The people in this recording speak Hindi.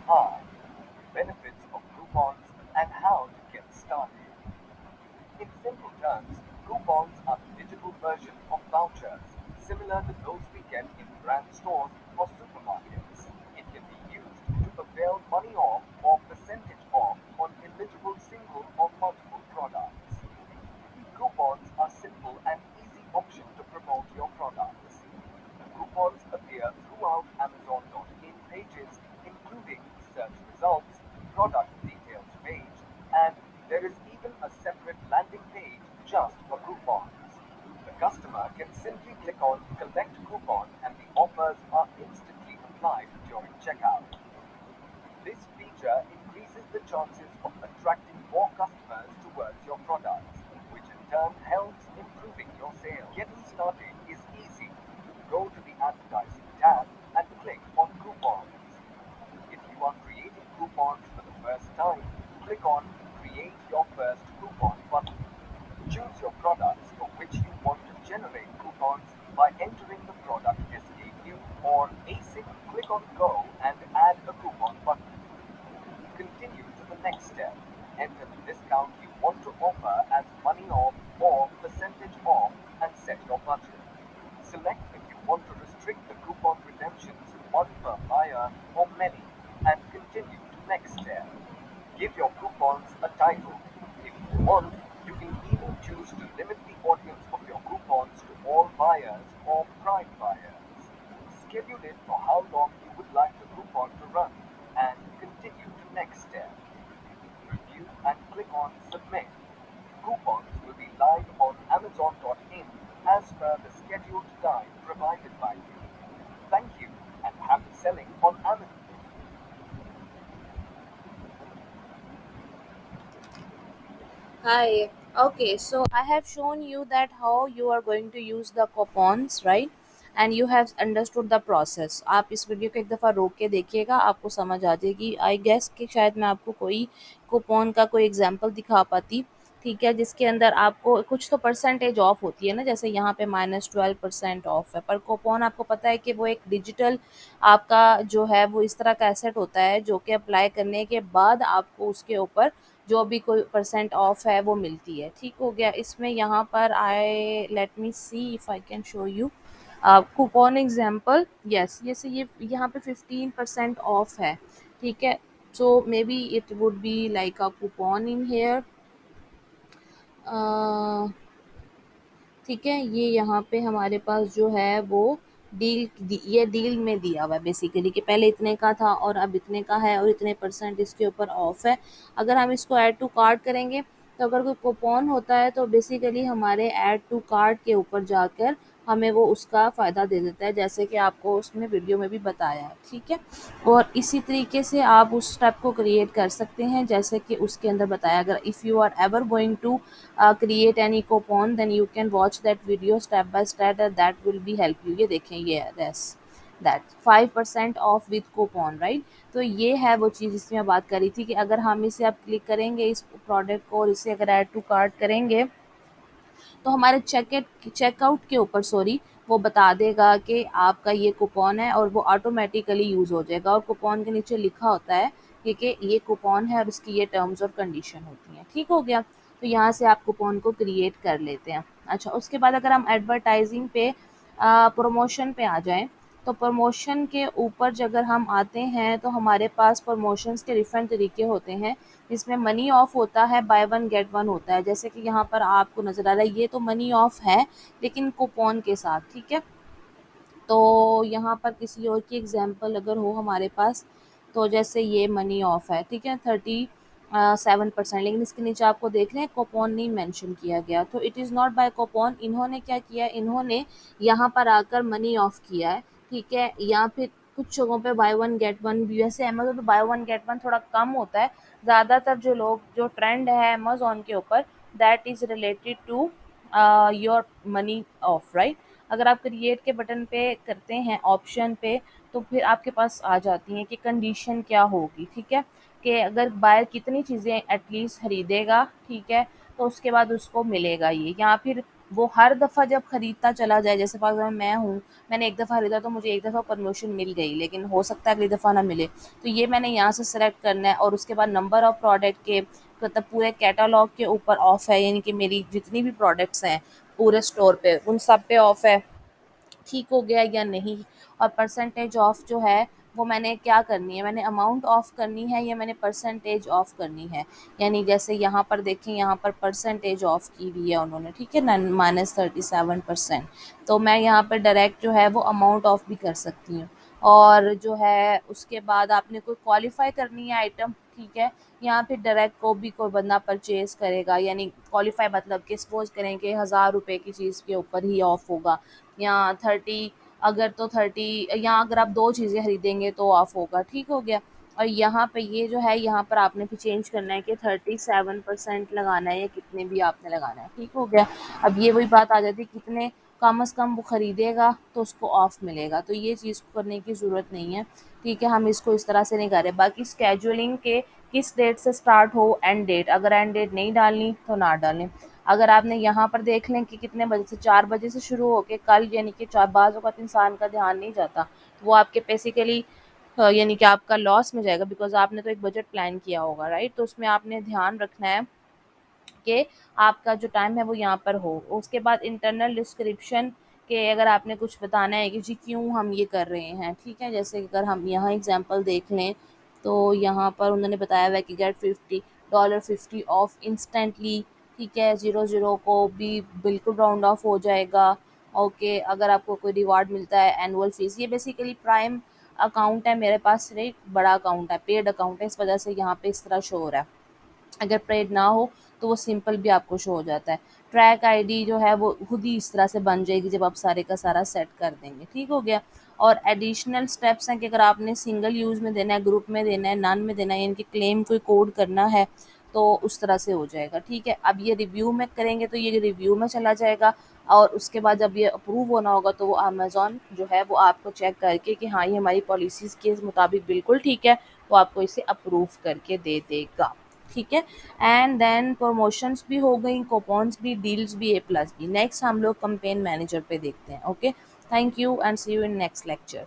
Hi, benefits of coupons and how to get started. In simple terms, coupons are the digital version of vouchers, similar to those we get in brand stores or supermarkets. It can be used to avail money off or percentage off on eligible single or multiple products. Coupons are simple and easy option to promote your products. The coupons appear throughout Amazon.in pages, including search results, product details page, and there is even a separate landing page just for coupons. The customer can simply click on Collect Coupon and the offers are instantly applied during checkout. This feature increases the chances of attracting more customers towards your products, which in turn helps improving your sales. Getting started is easy. Go to the Advertising tab and click on Coupons. If you are creating coupons for the first time, click on Create Your First Coupon button. Choose your products for which you want to generate coupons by entering the product SKU or ASIC. Click on Go and add a coupon button. Continue to the next step. Enter the discount you want to offer as money off or percentage off and set your budget. Select if you want to restrict the coupon redemptions to one per buyer or many and continue to next step. Give your coupons a title. If you want, you can even choose to limit the audience of your coupons to all buyers or prime buyers. Schedule it for how long you would like the coupon to run and continue to next step. Review and click on Submit. Coupons will be live on Amazon.in as per the scheduled time provided by you. Thank you and happy selling on Amazon. Hi. Okay, so I have shown you that how you are going to use the coupons, right? And you have understood the process. आप इस वीडियो को एक दफ़ा रोक के देखिएगा, आपको समझ आ जाएगी। आई गेस कि शायद मैं आपको कोई कूपन का कोई एग्जांपल दिखा पाती, ठीक है, जिसके अंदर आपको कुछ तो परसेंटेज ऑफ होती है ना, जैसे यहाँ पे -12% ऑफ है। पर कूपन आपको पता है कि वो एक डिजिटल आपका जो है वो इस तरह का एसेट होता है जो कि अप्लाई करने के बाद आपको उसके ऊपर जो भी कोई परसेंट ऑफ है वो मिलती है। ठीक हो गया। इसमें यहाँ पर I let me see if I can show you coupon example. Yes, ये यहाँ पे 15% ऑफ है। ठीक है, so maybe it would be like a coupon in here. ठीक है, ये यहाँ पे हमारे पास जो है वो ये डील में दिया हुआ है बेसिकली कि पहले इतने का था और अब इतने का है और इतने परसेंट इसके ऊपर ऑफ है। अगर हम इसको ऐड टू कार्ट करेंगे तो अगर कोई कूपन होता है तो बेसिकली हमारे ऐड टू कार्ट के ऊपर जाकर हमें वो उसका फ़ायदा दे देता है, जैसे कि आपको उसमें वीडियो में भी बताया है। ठीक है, और इसी तरीके से आप उस स्टेप को क्रिएट कर सकते हैं जैसे कि उसके अंदर बताया। अगर if you are ever going to create any coupon, then you can watch that video step by step and that will be help you। ये देखें, ये yes that 5% off with coupon, right? तो ये है वो चीज़ जिसकी मैं बात कर रही थी कि अगर हम इसे आप क्लिक करेंगे इस प्रोडक्ट को और इसे अगर ऐड टू कार्ट करेंगे तो हमारे चेकआउट के ऊपर सॉरी वो बता देगा कि आपका ये कूपन है और वो ऑटोमेटिकली यूज़ हो जाएगा और कूपन के नीचे लिखा होता है कि ये कूपन है और इसकी ये टर्म्स और कंडीशन होती हैं। ठीक हो गया, तो यहाँ से आप कूपन को क्रिएट कर लेते हैं। अच्छा, उसके बाद अगर हम एडवर्टाइजिंग पे प्रमोशन पे आ जाएं तो प्रमोशन के ऊपर अगर हम आते हैं तो हमारे पास प्रमोशंस के डिफरेंट तरीके होते हैं। इसमें मनी ऑफ होता है, बाय वन गेट वन होता है, जैसे कि यहाँ पर आपको नज़र आ रहा है ये तो मनी ऑफ है लेकिन कूपन के साथ। ठीक है, तो यहाँ पर किसी और की एग्जांपल अगर हो हमारे पास तो जैसे ये मनी ऑफ है, ठीक है, 37%, लेकिन इसके नीचे आपको देख लें कूपन नहीं मेंशन किया गया, तो it is not by coupon. इन्होंने क्या किया, इन्होंने यहाँ पर आकर मनी ऑफ किया है। ठीक है, या फिर कुछ जगहों पे बाय वन गेट वन भी, वैसे अमेजोन पे बाय वन गेट वन थोड़ा कम होता है। ज़्यादातर जो लोग जो ट्रेंड है अमेजोन के ऊपर that is related to your money off, right? अगर आप क्रिएट के बटन पे करते हैं ऑप्शन पे तो फिर आपके पास आ जाती हैं कि कंडीशन क्या होगी। ठीक है, कि अगर बायर कितनी चीज़ें एटलीस्ट खरीदेगा, ठीक है, तो उसके बाद उसको मिलेगा ये। या फिर वो हर दफ़ा जब खरीदता चला जाए, जैसे फॉर एग्जाम्पल मैं हूँ, मैंने एक दफ़ा खरीदा तो मुझे एक दफ़ा प्रमोशन मिल गई, लेकिन हो सकता है अगली दफ़ा ना मिले। तो ये मैंने यहाँ से सेलेक्ट करना है, और उसके बाद नंबर ऑफ़ प्रोडक्ट के मतलब पूरे कैटलॉग के ऊपर ऑफ है, यानी कि मेरी जितनी भी प्रोडक्ट्स हैं पूरे स्टोर पे उन सब पे ऑफ है, ठीक हो गया या नहीं। और परसेंटेज ऑफ जो है वो मैंने क्या करनी है, मैंने अमाउंट ऑफ करनी है या मैंने परसेंटेज ऑफ करनी है। यानी जैसे यहाँ पर देखें, यहाँ पर परसेंटेज ऑफ की हुई है उन्होंने, ठीक है ना, -37%। तो मैं यहाँ पर डायरेक्ट जो है वो अमाउंट ऑफ भी कर सकती हूँ। और जो है उसके बाद आपने कोई क्वालिफाई करनी है आइटम, ठीक है। यहाँ पे डायरेक्ट को भी कोई बंदा परचेज करेगा, यानी क्वालिफाई मतलब कि सपोज करें कि 1000 रुपये की चीज़ के ऊपर ही ऑफ होगा, या 30, अगर तो 30, या अगर आप 2 चीज़ें खरीदेंगे तो ऑफ होगा, ठीक हो गया। और यहाँ पे ये जो है यहाँ पर आपने भी चेंज करना है कि 37% लगाना है या कितने भी आपने लगाना है, ठीक हो गया। अब ये वही बात आ जाती है, कितने कम से कम वो खरीदेगा तो उसको ऑफ मिलेगा, तो ये चीज़ करने की ज़रूरत नहीं है, ठीक है। हम इसको इस तरह से नहीं कर रहे। बाकी स्केजुअलिंग के किस डेट से स्टार्ट हो, एंड डेट, अगर एंड डेट नहीं डालनी तो ना डालें। अगर आपने यहाँ पर देख लें कि कितने बजे से, 4 बजे से शुरू होके कल, यानी कि 4 बाज़ औक़ात इंसान का ध्यान नहीं जाता, तो वो आपके बेसिकली यानी कि आपका लॉस में जाएगा, बिकॉज़ आपने तो एक बजट प्लान किया होगा, राइट? तो उसमें आपने ध्यान रखना है कि आपका जो टाइम है वो यहाँ पर हो। उसके बाद इंटरनल डिस्क्रिप्शन के अगर आपने कुछ बताना है कि जी क्यों हम ये कर रहे हैं, ठीक है। जैसे अगर हम यहाँ एग्जांपल देख लें, तो यहाँ पर उन्होंने बताया हुआ है कि गेट $50 ऑफ इंस्टेंटली, ठीक है। 00 को भी बिल्कुल राउंड ऑफ हो जाएगा। ओके, अगर आपको कोई रिवार्ड मिलता है, एनुअल फीस, ये बेसिकली प्राइम अकाउंट है मेरे पास, एक बड़ा अकाउंट है, पेड अकाउंट है, इस वजह से यहाँ पे इस तरह शो हो रहा है। अगर पेड ना हो तो वो सिंपल भी आपको शो हो जाता है। ट्रैक आईडी जो है वो खुद ही इस तरह से बन जाएगी जब आप सारे का सारा सेट कर देंगे, ठीक हो गया। और एडिशनल स्टेप्स हैं कि अगर आपने सिंगल यूज़ में देना है, ग्रुप में देना है, नन में देना है, यानी कि क्लेम कोई कोड करना है, तो उस तरह से हो जाएगा, ठीक है। अब ये रिव्यू में करेंगे तो ये रिव्यू में चला जाएगा, और उसके बाद जब ये अप्रूव होना होगा तो वो अमेज़न जो है वो आपको चेक करके कि हाँ ये हमारी पॉलिसीज़ के मुताबिक बिल्कुल ठीक है, वो आपको इसे अप्रूव करके दे देगा, ठीक है। एंड देन प्रमोशंस भी हो गई, कूपन्स भी, डील्स भी, ए प्लस भी। नेक्स्ट हम लोग कैंपेन मैनेजर पे देखते हैं। Okay, thank you and see you in next lecture.